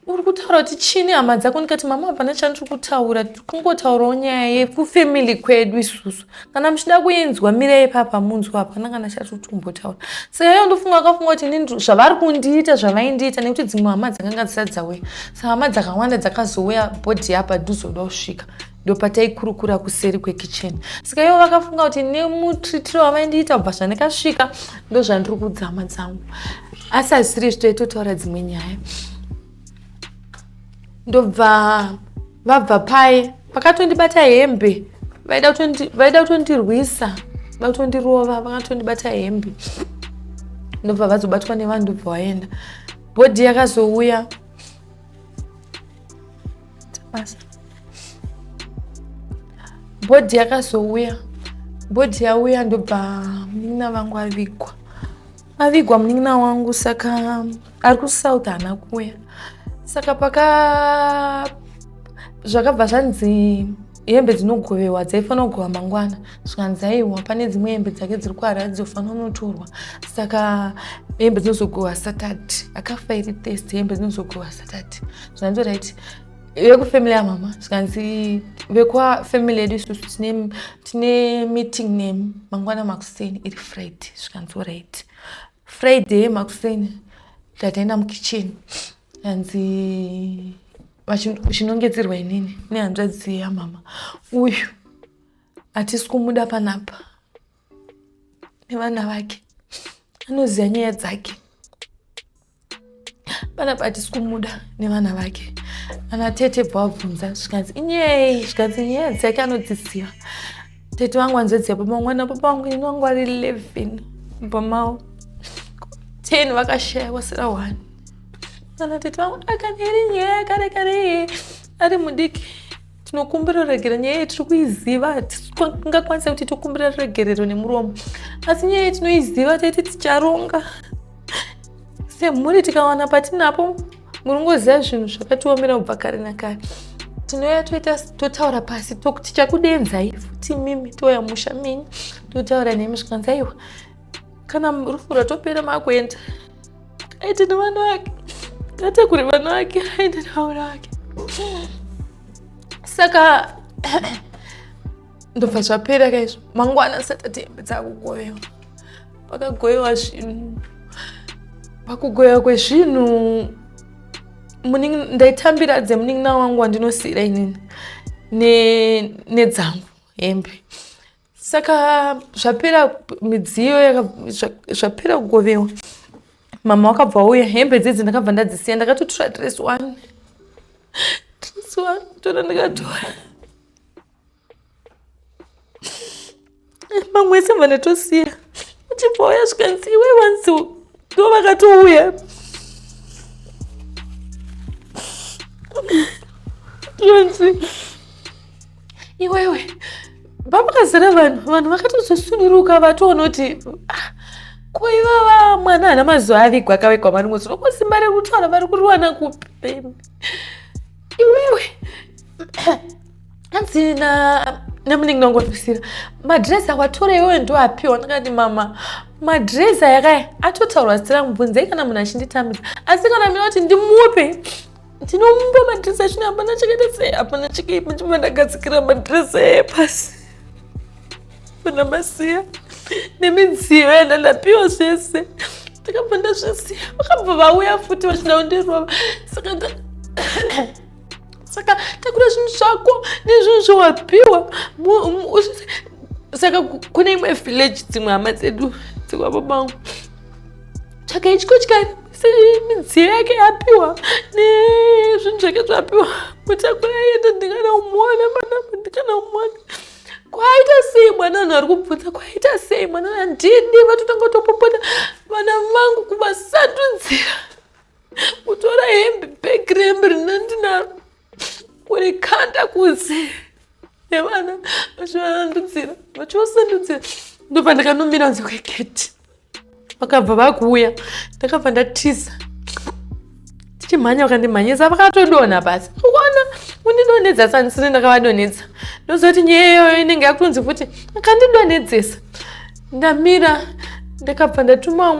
uri kutaura kuti chini hama dzako ndikati mama hapana chandiri kutaura kungotaurawo nyaya yekufamily kwedu isusu kana muchida kuenzwa mirai papa munzwa hapana kana chati kutombotaura. Saka iye ndofunga akafunga kuti inini zvavari kundiita zvavaindiita nekuti dzimwe hama dzakanga dzisati dzauya saka hama dzakawanda dzakazouya bhodhi apa dhuzoda kusvika ndo pataikurukura kuseri kwekicheni. Saka ivo vakafunga kuti nemutritiro wavaindiita kubva zvandikasvika ndo zvandiri kuudza hama dzangu asi hazvisiri zvitoitotaura dzimwe nyaya. Ndobva vabva pai vakatondibata hembe vaida kutondirwisa vakutondirova vakatondibata hembe ndobva vazobatwa nevanhu ndobva vaenda bhodhi yakazouya bhodhi yauya ndobva munin'ina vangu avigwa munin'ina wangu saka ari kusouth haana kuuya. Saka zvakabva zvanzi hembe dzinogovewa dzaifanira kugova mangwana zvikanzi aiwa pane dzimwe hembe dzake dziri kuharare dzofanira kunotorwa saka hembe dzinozogova Saturday akafa iri Thursday hembe dzinozogova Saturday zvinanzi right vekufamily yamama zvikanzi vekufamily yedu isusu tine meeting name mangwana makuseni iri Friday zvikanzi right Friday makuseni tataenda mukicheni hanzi vachinongedzerwa inini nehanzvadzi yamama uyu hatisi kumuda panapa nevana vake anoziva nyaya dzake panapa hatisi kumuda nevana vake ana tete bvabvunza zvikanzi inyei zvikanzi nyaya dzake anodziziva tete vangu hanzvadzi yapapa mwana papa vangu ini vangu ari 11 pamao 10 vakashayiwa sera 1 kana tete vangu akaneri nyaya kare ari mudiki tinokumbira regero nyaya iyi tiri kuiziva tingakwanisa kuti tokumbira regerero nemuromo asi nyaya iyi tinoiziva tete ticharonga semhuri tikawana patinapo muringoziva zvinhu zvakatiomera kubva kare nakare tinoya totaura pasi tichakudenzai futi mimi touya musha menyu totaura nemi zvikanzi aiwa kana rufu ratopera makuenda aite nevana vake ngatakure vana vake aende nevaura vake. Saka ndobva zvapera kaizvo mangwana Saturday hembe dzakugovewa pakagovewa zvinhu pakugovewa kwezvinhu ndaitambira dzemunin'ina wangu wandinosiyira inini nedzangu hembe. Saka zvapera midziyo zvapera kugovewa mama wakabva auya hembe dzedzi ndakabva ndadzisiya ndakatotora dress 1 tora ndikatora mamwe ese mva ndatosiya uchibva uya zvikanzi iwe wanzi ndo vakatouya tonzi iwewe papakazara vanhu vakatozosunuruka vatoona kuti kuivava mwana hana mazuva avigwa akavigwa marimwe kosimba rekutaura vari kuriwana kupi iwewe hanzi nemunin'ina wangu anosira madhirezi awatora iwewe ndo apiwa ndakati mama madhirezi ayakaya atotaurwa zita rangu bvunzei kana munhu achinditambidza asi kana mina kuti ndimupe ndinomupa madhirezi achino hapana chakaita sei hapana chakaipa chimwe ndagadzikira madhirezi epasi pana masiya nemidziyo yandandapiwa zvese ndakabva ndazvisiya vakabva vauya futi vachida kundirova saka takura zvinhu zvako nezvinhu zvawapiwa saka kune imwe village dzimwe hama dzedu dzekwababangu chakaityotyari midziyo yake yapiwa nezvinhu zvake zvapiwa mutakura aenda ndikanaumona manapa ndikanaumona kwaita sei mwana vanhu ari kubvunza kwaita sei mwana handidi vatotanga kutopopota vana vangu kuvasandudzira kutora hembe bhegi rembe rinandinaro kurikanda kunze nevana vachivasandudzira ndobva ndakanomira kunze kwegedhi. Vakabva vakuuya, ndakabva ndatiza. Tichimhanya vakandimhanyisa vakatodonha basi. Ukaona undidonhedza sanisini ndakavadonhedza. Ndozoti nyeyo inenge yakutonzi futi akandidonhedzesa. Ndamira ndakabva ndatuma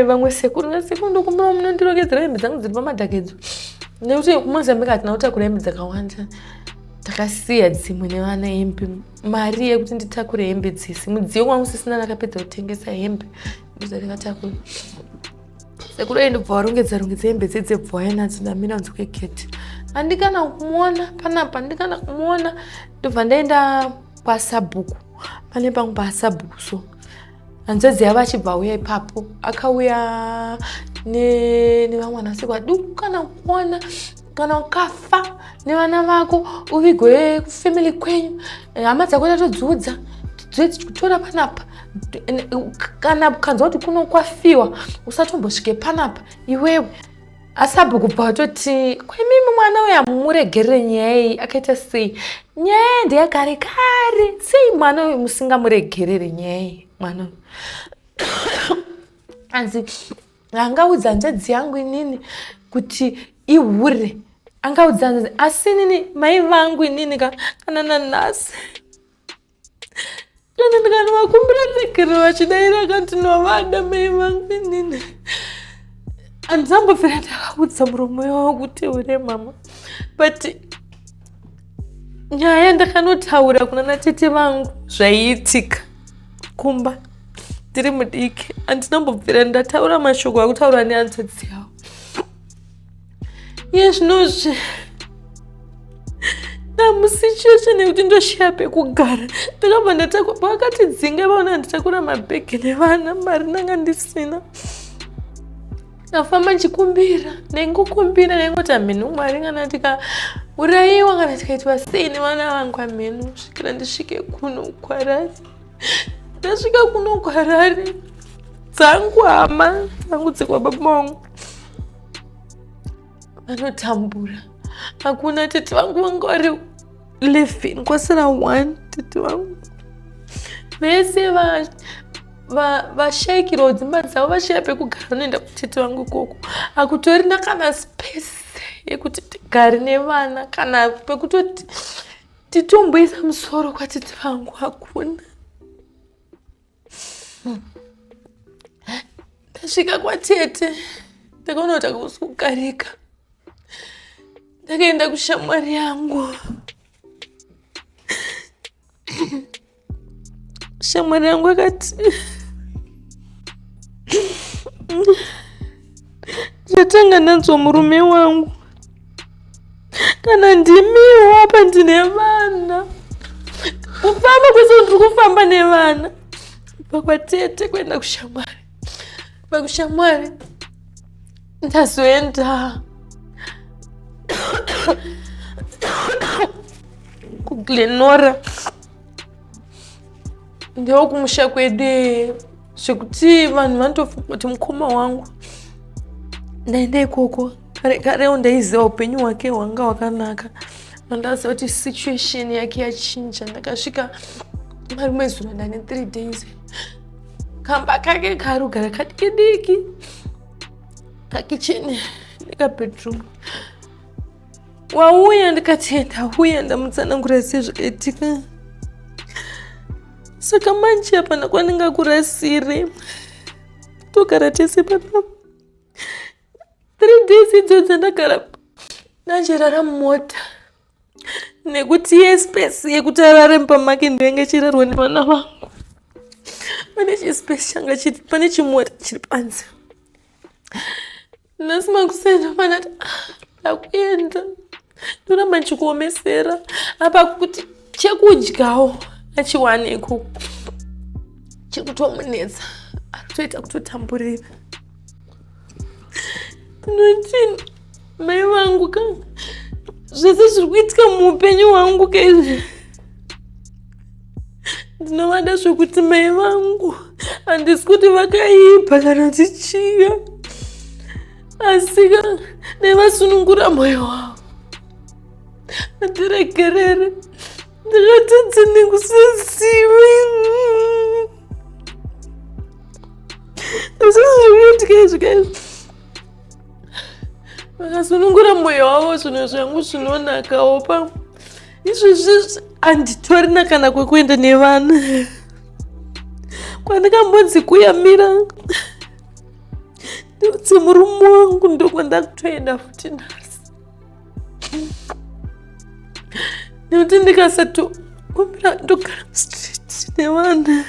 vamwe sekuru nasekuru ndokumbira munondirongedzera hembe dzangu dziri pamadhakedzo. Nekuti kuMozambique hatina kutakura hembe dzakawanda. Takasiya dzimwe nevana hembe. Mari yekuti nditakure hembe dzese. Mudziyo wangu sisina nakapedza kutengesa hembe. Ndozandikatakura. Sekuru ndobva varongedza hembe dzebva waya nadzo ndamira kunze kwegedhi. Handikana kumuona panapa, handikana kumuona. Ndobva ndaenda pasabhuku. Pane pangu pasabhuku so. Hanzvadzi yava achibva uya ipapo. Akauya nevamwe vanasikana duku kana kuona kana ukafa nevana vako uvigwe kufamily kwenyu. Hama dzako tatodzudza kutora panapa. Kana ukanzwa kuti kunokwafiwa usatombosvike panapa iwewe. Asabhuku bva watoti kwemimi mwana uya muregerere nyaya iyi. Akaita sei? Nyaya ndeyagare kare. Sei mwana uyu musingamuregerere nyaya iyi mwana uyu? Anzi angaudza hanzvadzi yangu inini kuti ihure. Angaudza hanzvadzi asi inini mai vangu inini kana nanhasi. Kana ndikanovakumbira regerero vachidaira kanti ndovada mai vangu inini. Handizambopfera ndakaudza murume wavo kuti hure mama. But nyaya ndakanotaura kuna natete vangu zvaiitika kumba ndiri mudiki. Handinambopfera ndataura mashoko akutaura nehanzvadzi yavo. Iye zvinozvi ndamusituation yekuti ndoshiya pekugara. Ndakabva ndatakura pakatidzinga vaona nditakura mabhegi nevana mari ndanga ndisina. Ndafamba ndichikumbira ndengokumbira ndengoti ameno Mwari kana tikaurayiwa kana tikaitwa sei nevana vangu ameno svikira ndisvike kuno kuHarare. Ndasvika kuno kuHarare dzangu hama dzangu dzekubaba vangu vanotambura. Hakuna tete vangu vanga vari 11 kwasara 1 tete vangu. Vese vashaikirwa dzimba dzavo vashaya pekugara vanoenda kutete vangu ikoko. Hakutorina kana space yekuti tigare nevana kana pekutoti titomboisa musoro kwatete vangu hakuna. Ndasvika kwatete ndakaona kuti hakusi kugarika. Ndakaenda kushamwari yangu. Shamwari yangu akati ndatanga ndanzwa murume wangu kana ndimiwo apa ndine vana. Kufamba kwese ndiri kufamba nevana. Kubva kwatete kuenda kushamwari. Kubva kushamwari ndazoenda kuGlenora. Ndeo kumusha kwede zvekuti vanhu vanotofunga kuti mukoma wangu. Ndaenda ikoko kare ndaiziva upenyu hwake hwanga hwakanaka. Ndaziva kuti situation yake yachinja. Ndakasvika marimwe zuva ndane 3 days. Kamba kake karugara kadiki kakicheni nekabedroom. Wauya ndikati ndauya ndamutsanangura sezvakaitika. Saka manje hapana kwandingakurasire. Togara tese panapa. 3 days idzodzo ndagara ndanjerara mumota. Nekuti yespace yekuti arare mupamake ndenge chirarwa nevana vangu. Pane chispace changa chiri pane chimota chiri panze. Ndasima kusenda panati ndakuenda. Ndoramba ndichikuomesera. Apa kuti chekudyawo achiwane ikoko. Chikutomunetsa. Arikutoita kutotamburira. Ndinoti mai vangu zvese zviri kuitika muupenyu hwangu kaizvi. Ndinovada zvokuti mai vangu handisi kuti vakaipa kana tichiya. Asi dai vasunungura mwoyo wavo. Ndiregerere ndakatadza nekusasiwe. Zvikaizvi vakasunungura mwoyo wavo zvinhu zvangu zvinonakawo pa izvezvi handitorina kana kwekuenda nevana kwandikambonzi kuyamira ndudzi murume wangu ndokwandakutoenda futi nhasi nekuti ndikasatokumbira ndogara mustreet nevana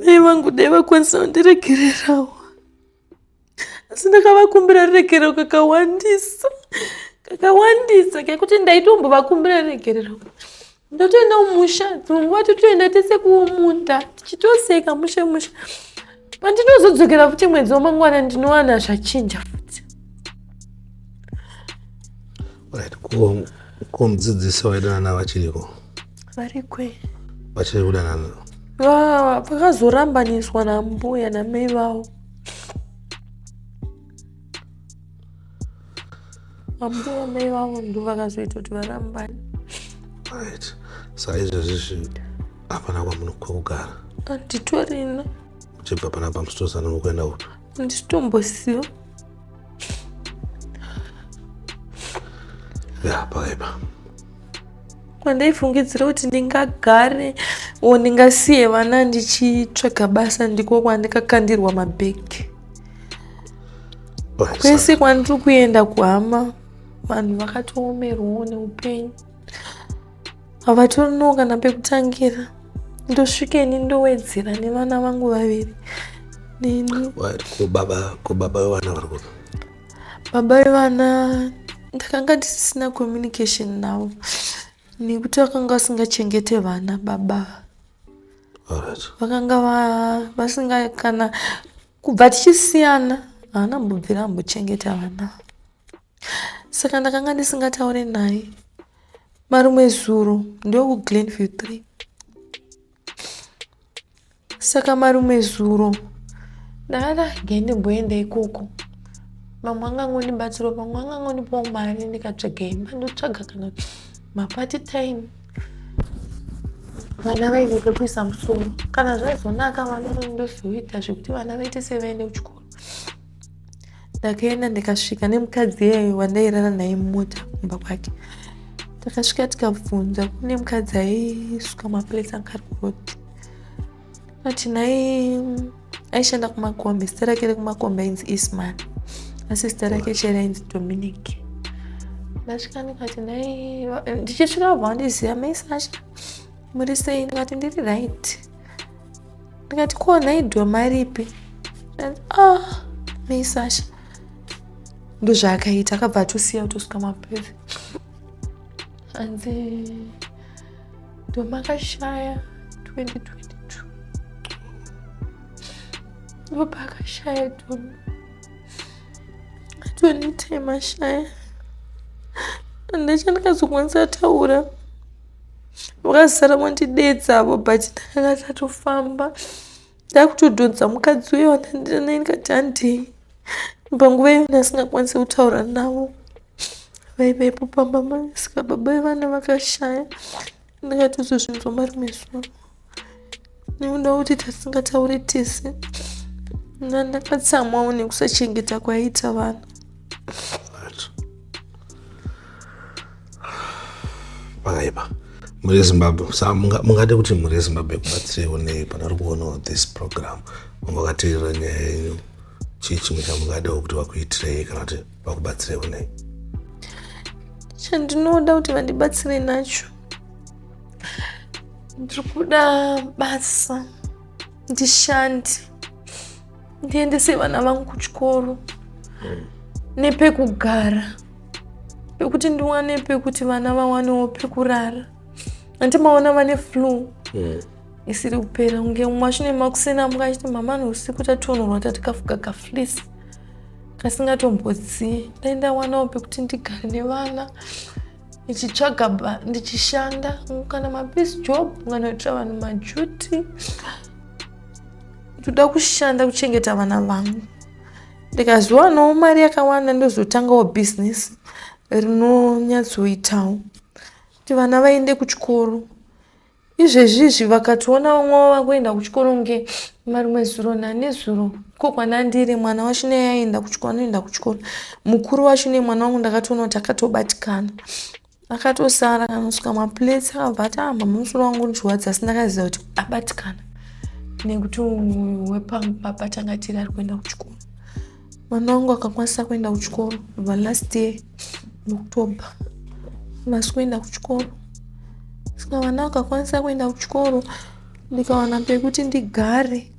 mai vangu dai vakwanisa kundiregererawo, asi ndakavakumbira regerero kakawandisa kekuti ndaitombovakumbira regerero ndotoenda kumusha dzimwe totoenda tese kumunda tichitoseka musha pandinozodzokera futi mwedzi wamangwana ndinowana zvachinja futi. Ko mudzidzisi waidanana vachiriko varikwe vachiri kudanana vakazorambaniswa nambuya namai vavo. Ambuya mai vavo ndo vakazoita kuti varambane. Right. Saka izvezvi hapana kwamunokugara? Handitorina. Muchibva panapa musitozana nokuenda upi? Handitombosiyo. Ya, pakaipa. Kwandaifungidzira kuti ndingagare ndingasiye vana ndichitsvaga basa ndiko kwandikakandirwa mabhegi. Kwese kwandiri kuenda kuhama vanhu vakatoomerwawo neupenyu. Havatorino kana pekutangira. Ndosvikeni ndowedzera nevana vangu vaviri. Nini. Ko baba vevana vari kupi? Baba vevana ndakanga ndisina communication navo. Nekuti vakanga vasingachengete vana baba. Alright. Vakanga vasinga kana kubva tichisiyana haana mbobvira ambochengeta vana. Saka ndakanga ndisingataure naye. Marume zuro ndio kuGlenview 3. Saka marume zuro ndakada gende mboenda ikoko. Mamwe angangondibatsira, mamwe angangondipawo mari ndikatsvaga imba ndotsvaga kana mapati time. Vana vaive pekuisa musoro. Kana zvaizonaka vana ndozoita zvekuti vana vaite sevaende kuchikoro. Ndakaenda ndikasvika nemukadzi iyeyo wandairara naye mumota kumba kwake. Takasvika tikabvunza kune mukadzi aisuka mapuresi ankari kuroti. Ati naye aishanda kumakombe, zita rake rekumakombe ainzi Isman. Asi zita rake chera ainzi Dominic. Ndasvika ndikati naye ndichisvika kubva wandiziva mai Sasha. Muri sei? Ndikati ndiri right. Ndikati ko naidhoma ripi? Mai Sasha. Ndozvaakaita akabva atosiya kutosuka mapuresi. Hanzi dhoma akashaya 2022. Baba akashaya dhoma. Anytime ashaya. Ndachandikazokwanisa taura. Vakazara vandidedza avo but ndakanga tatofamba. Ndakutodhonza mukadzi uyo wandandira naye ndikati handei. Panguva iyo ndasingakwanisi kutaura navo. Vaivepo pamba saka baba vevana vakashaya. Ndakatozozvinzwa marume zuro. Nekuda kuti tasingataure tese. Ndakatsamwawo nekusachengeta kwaiita vana. Pakaipa. Muri Zimbabwe. Saka mungade kuti muri Zimbabwe kubatsirewo nei panari kuonawo this program. Mungakateerera nyaya yenyu. Chii chimwe chamungadewo kuti vakuitirei kana kuti vakubatsirewo nei? Chandinoda kuti vandibatsire nacho. Ndiri kuda basa. Ndishande. Ndiendese vana vangu kuchikoro. Nepekugara. Pekuti ndiwane pekuti vana vawanewo pekurara. Andimaona vane flu. Isiri kupera unge mwashine makusena mukachiti mama nousiku tatonhorwa tatikafuka kaflisi. Kasingatombodzi. Ndaenda wanawo pekuti ndigare nevana. Ndichitsvaga ndichishanda kana mapiece job nganoitira vanhu majuti. Ndoda kushanda kuchengeta vana vangu. ndikazowana mari yakawanda ndozotangawo business rinonyatsoitawo kuti vana vaende kuchikoro. Izvezvizvi vakatoona vamwe vakuenda kuchikoro nge marimwe zuro nanezuro ko kwanandiri mwana wacho neyaenda kuchikoro anoenda kuchikoro. Mukuru wacho nemwana wangu ndakatoona kuti akatobatikana, akatosara kanosvika maplates akabva ati mama musoro wangu unzviwadza, asi ndakaziva kuti abatikana nekuti wepamba tanga tiri ari kuenda kuchikoro. Mwana wangu akakwanisa kuenda kuchikoro kubva last year October masi kuenda kuchikoro. Saka vana vakakwanisa kuenda kuchikoro, ndikawana pekuti ndigare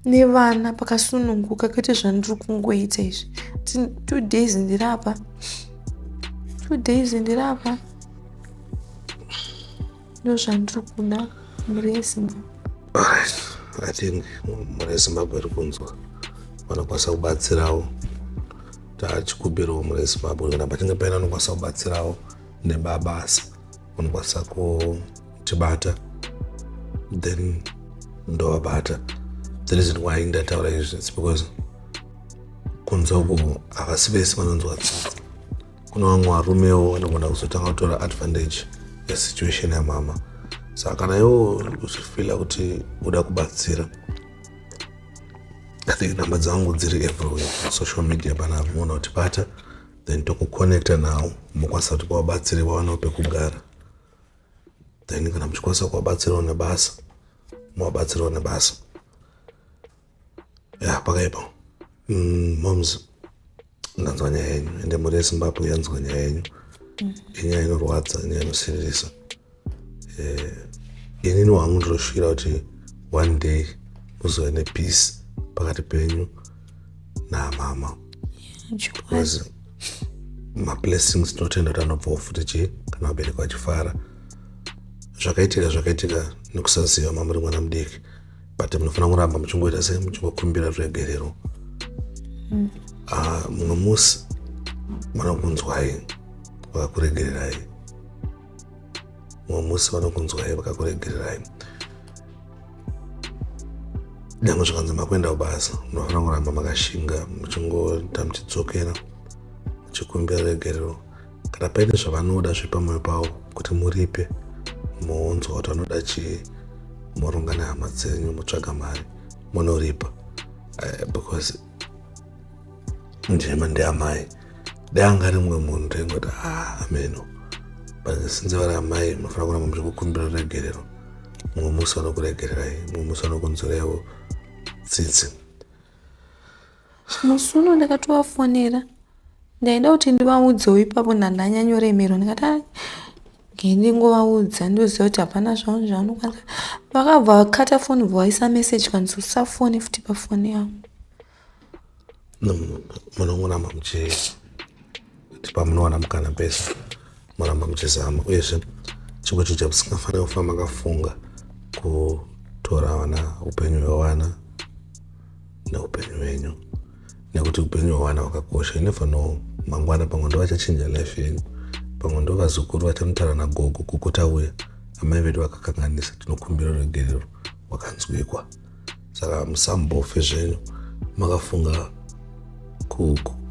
nevana pakasununguka kwete zvandiri kungoita izvi. 2 days ndirapa, 2 days ndirapa, ndo zvandiri kuda muri yeZimbabwe. I think muri yeZimbabwe iri kunzwa vanokwanisa kubatsirawo tachikumbirawo muri yeZimbabwe kana pachinge paina anokwanisa kubatsirawo nebabasa unokwanisa kutibata then ndovabata. The reason why ndataura izvi is because kunze uku havasi vese vanonzwa tsitsi. Kuna vamwe varumewo vanogona kuzotanga kutora advantage yesituation yamama. Saka kana iwo uchifila kuti uda kubatsira, I think namba dzangu dziri everywhere social media panapa, mona kutibata then tokuconnecta nawo mukwanisa kuti kuvabatsire vawanawo pekugara. Then kana muchikwanisa kuvabatsirawo nebasa muvabatsirawo nebasa. Ya pakaipa moms ndanzwa nyaya yenyu ende muri yeZimbabwe yanzwa nyaya yenyu. Inyaya inorwadza, inyaya inosiririsa. Inini wangu ndinoshira kuti one day muzove nepeace pakati penyu namama, because mablessings tinotenda kuti anobvawo futi kana vabereki vachifara. Zvakaitika nekusaziva mama muri mwana mudiki, but munofanira kuramba muchingoita sei, muchingokumbira ruregerero. Mumwe musi vanokunzwai vakakuregererai, mumwe musi vanokunzwai vakakuregererai. Nyangwe zvakanzi makuenda kubasa, munofanira kuramba makashinga muchingota muchidzokera muchikumbira ruregerero. Kana paine zvavanoda zvepamwoyo pavo kuti muripe, muonzwa kuti vanoda chii, moronga nehama dzenyu mutsvaga mari munoripa, because njema ndeamai. Dai anga ari mumwe munhu taingoti ameno, but since vari amai munofanira kuramba muchikukumbira ruregerero. Mumwe musi vanokuregererai, mumwe musi vanokunzwireiwo tsitsi. Musi uno ndakatovafonera ndaida kuti ndivaudzewo ipapo ndandanyanyoremerwa, ndikati ndingovaudza ndoziva kuti hapana zvavo zvavanokwanisa. Vakabva vakata foni vaisa meseji kanzi usafone futi pafoni yavo. Munongoramba muchiti pamunowana mukana pesa muramba muchizama. Uyezve chimwe chinhu chamusingafanira kufamba makafunga kutora vana upenyu hwevana neupenyu hwenyu, nekuti upenyu hwevana hwakakosha. You never know, mangwana pamwe ndo vachachinja life yenyu, pamwe ndo vazukuru vachamutaura nagogo kukutauya amai vedu vakakanganisa. Tinokumbira ruregerero wakanzwikwa. Saka musambofe zvenyu makafunga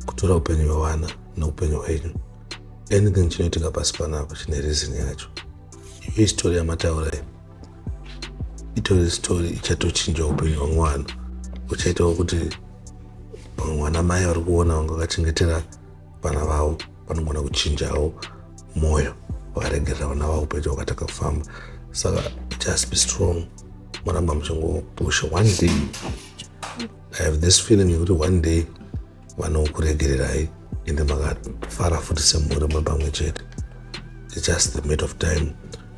kutora upenyu hwevana neupenyu hwenyu. Anything chinoitika pasi panapa chine reason yacho. Iyo story yamataurai itori story ichatochinja upenyu hwemwana, uchaitawo kuti mwana mai vari kuona vanga vakachengetera vana vavo vanogona kuchinjawo mwoyo vakaregerera vana vavo upenyu hwakataka kufamba. Saka just be strong, muramba muchingopusha. One day I have this feeling yekuti one day vanokuregererai ende makafara futi semhuri muri pamwe chete. It's just the matter of time.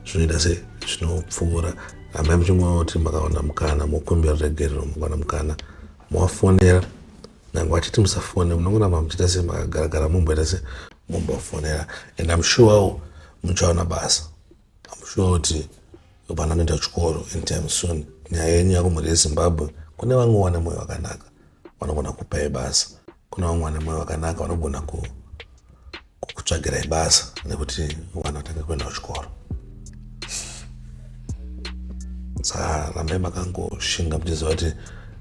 Zvinoita se zvinopfuura. Amai muchingoti makawana mukana mukumbira ruregerero, mukawana mukana muvafonera. Nyangwe vachiti musafone, munongoramba muchiita se makagaragara mumboita se mumbofonera. And I'm sure muchawana basa. I'm sure kuti vana vanoenda kuchikoro anytime soon. Nyaya yenyu yako muri yeZimbabwe, kune vamwe vane mwoyo wakanaka vanogona kupai basa. Kuna vamwe vane mwoyo wakanaka vanogona kukutsvagirai basa nekuti vana vatange kuenda kuchikoro. Saka rambai makangoshinga muchiziva kuti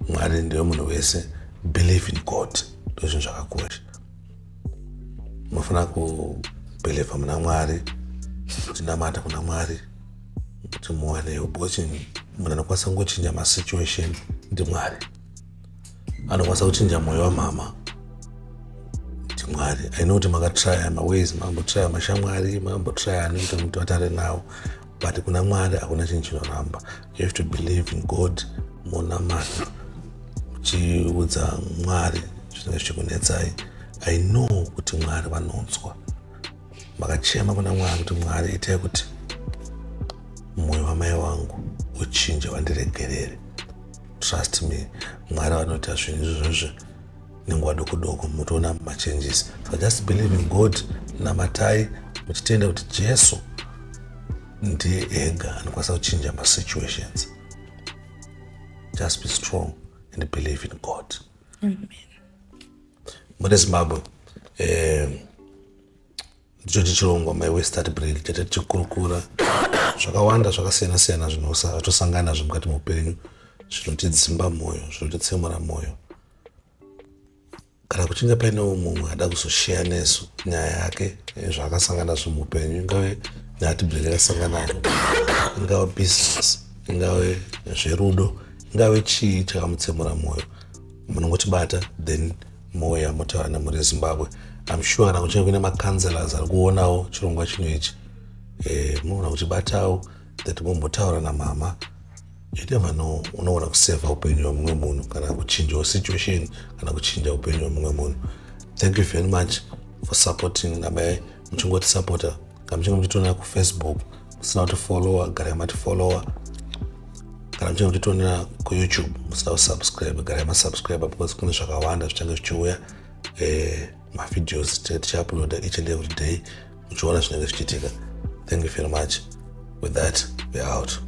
Mwari ndiye munhu wese believe in God. Ndozvinhu zvakakosha. Munofanira kubhilivha muna Mwari, kutinamata kuna Mwari, kuti muwanewo. Because munhu anokwanisa kungochinja masituation ndiMwari. Anokwanisa kuchinja mwoyo wamama ndiMwari. I know kuti makatraya maways, makambotraya mashamwari, makambotraya ani kuti muti vatare nawo, but kuna Mwari hakuna chinhu chinoramba. You have to believe in God. Munamata muchiudza Mwari zvinenge zvichikunetsai. I know kuti Mwari vanonzwa. Makachema kuna Mwari kuti Mwari itai kuti mwoyo wamai wangu uchinje wandiregerere. Trust me, Mwari vanoita zvinhu izvozvo nenguva doko doko, mutoona machanges. So just believe in God. Namatai muchitenda kuti Jesu ndiye ega anokwanisa kuchinja masituations. Just be strong and believe in God. Amen. Mune Zimbabwe, ndicho chichirongwa my Worst Heartbreak, chete tichikurukura zvakawanda zvakasiyana-siyana zvinotosangana nazvo mukati muupenyu, zvinotidzimba mwoyo, zvinotitsemura mwoyo. Kana kuchinge paine mumwe ada kuzosheya nesu nyaya yake zvaakasangana nazvo muupenyu, ingave neheartbreak yakasangana nayo, ingave business, ingave zverudo, ingave chii chakamutsemura mwoyo, munongotibata then moya motaura muri Zimbabwe. I'm sure kana kuchinge kune macounselors ari kuonawo chirongwa chino ichi, munoona kuchibatawo that mumbotaura namama. You never know, unoona kuseva upenyu hwemumwe munhu kana kuchinja situation kana kuchinja upenyu hwemumwe munhu. Thank you very much for supporting naMai. Muchingoti supporter kana muchinge muchitiona kuFacebook musina kutifollowa, garai matifollowa. Kana muchinge muchitiona kuYouTube musina kusubscribe, garai masubscribe, because kune zvakawanda zvichange zvichiuya, mavideos tichiuploada each and every day, muchiona zvinenge zvichiitika. Thank you very much. With that, we're out.